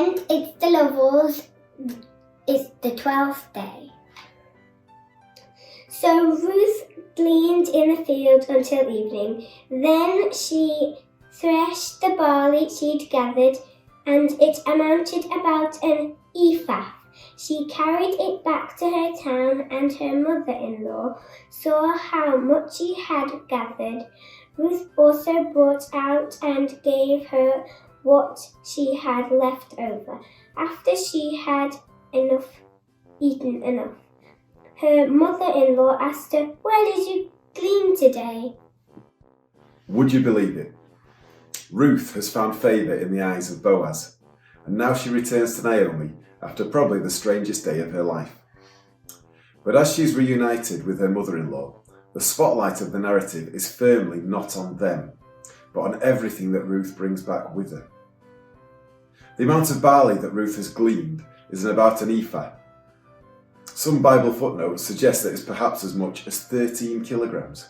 And it's the Lovels. It's the 12th day. So Ruth gleaned in the field until evening. Then she threshed the barley she'd gathered, and it amounted about an ephah. She carried it back to her town, and her mother-in-law saw how much she had gathered. Ruth also brought out and gave her what she had left over, after she had eaten enough. Her mother-in-law asked her, "Where did you glean today?" Would you believe it? Ruth has found favour in the eyes of Boaz, and now she returns to Naomi after probably the strangest day of her life. But as she's reunited with her mother-in-law, the spotlight of the narrative is firmly not on them, but on everything that Ruth brings back with her. The amount of barley that Ruth has gleaned is about an ephah. Some Bible footnotes suggest that it's perhaps as much as 13 kilograms.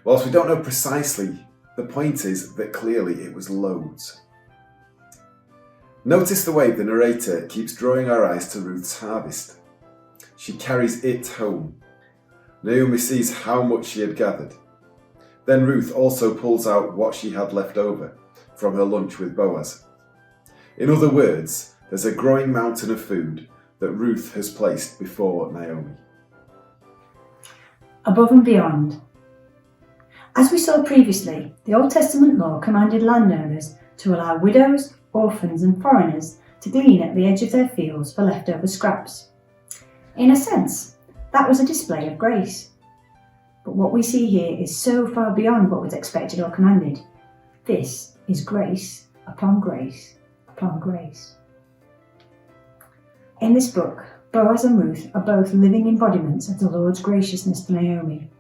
Whilst we don't know precisely, the point is that clearly it was loads. Notice the way the narrator keeps drawing our eyes to Ruth's harvest. She carries it home. Naomi sees how much she had gathered. Then Ruth also pulls out what she had left over from her lunch with Boaz. In other words, there's a growing mountain of food that Ruth has placed before Naomi. Above and beyond. As we saw previously, the Old Testament law commanded landowners to allow widows, orphans and foreigners to glean at the edge of their fields for leftover scraps. In a sense, that was a display of grace. But what we see here is so far beyond what was expected or commanded. This is grace upon grace upon grace. In this book, Boaz and Ruth are both living embodiments of the Lord's graciousness to Naomi.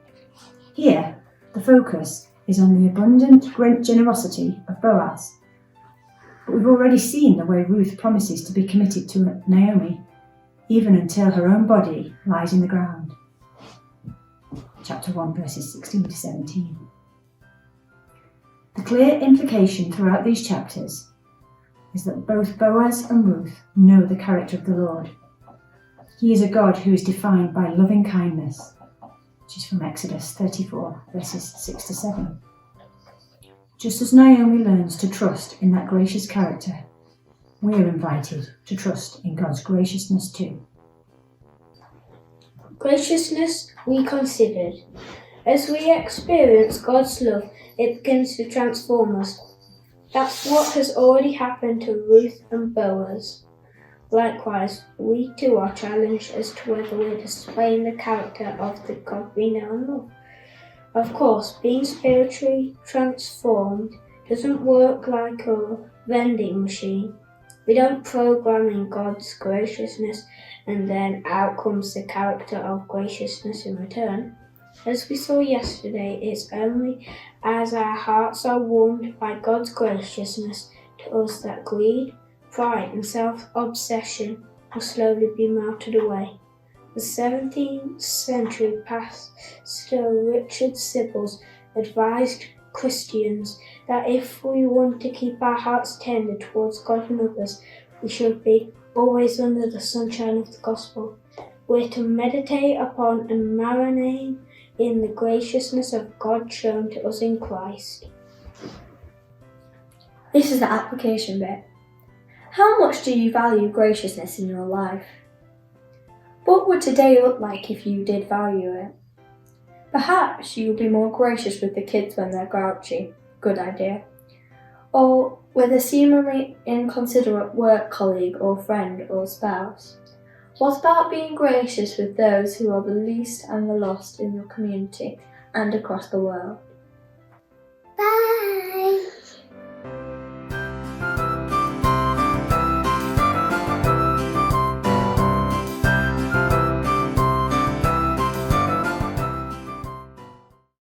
Here, the focus is on the abundant great generosity of Boaz. But we've already seen the way Ruth promises to be committed to Naomi, even until her own body lies in the ground. Chapter 1, verses 16 to 17. The clear implication throughout these chapters is that both Boaz and Ruth know the character of the Lord. He is a God who is defined by loving kindness, which is from Exodus 34, verses 6 to 7. Just as Naomi learns to trust in that gracious character, we are invited to trust in God's graciousness too. Graciousness we considered. As we experience God's love, it begins to transform us. That's what has already happened to Ruth and Boaz. Likewise, we too are challenged as to whether we're displaying the character of the God we know and love. Of course, being spiritually transformed doesn't work like a vending machine. We don't program in God's graciousness and then out comes the character of graciousness in return. As we saw yesterday, it's only as our hearts are warmed by God's graciousness to us that greed, pride and self-obsession will slowly be melted away. The 17th century pastor Richard Sibbals advised Christians that if we want to keep our hearts tender towards God and others, we should be always under the sunshine of the gospel. We're to meditate upon and marinate in the graciousness of God shown to us in Christ. This is the application bit. How much do you value graciousness in your life? What would today look like if you did value it? Perhaps you would be more gracious with the kids when they're grouchy. Good idea. Or with a seemingly inconsiderate work colleague or friend or spouse. What about being gracious with those who are the least and the lost in your community and across the world? Bye!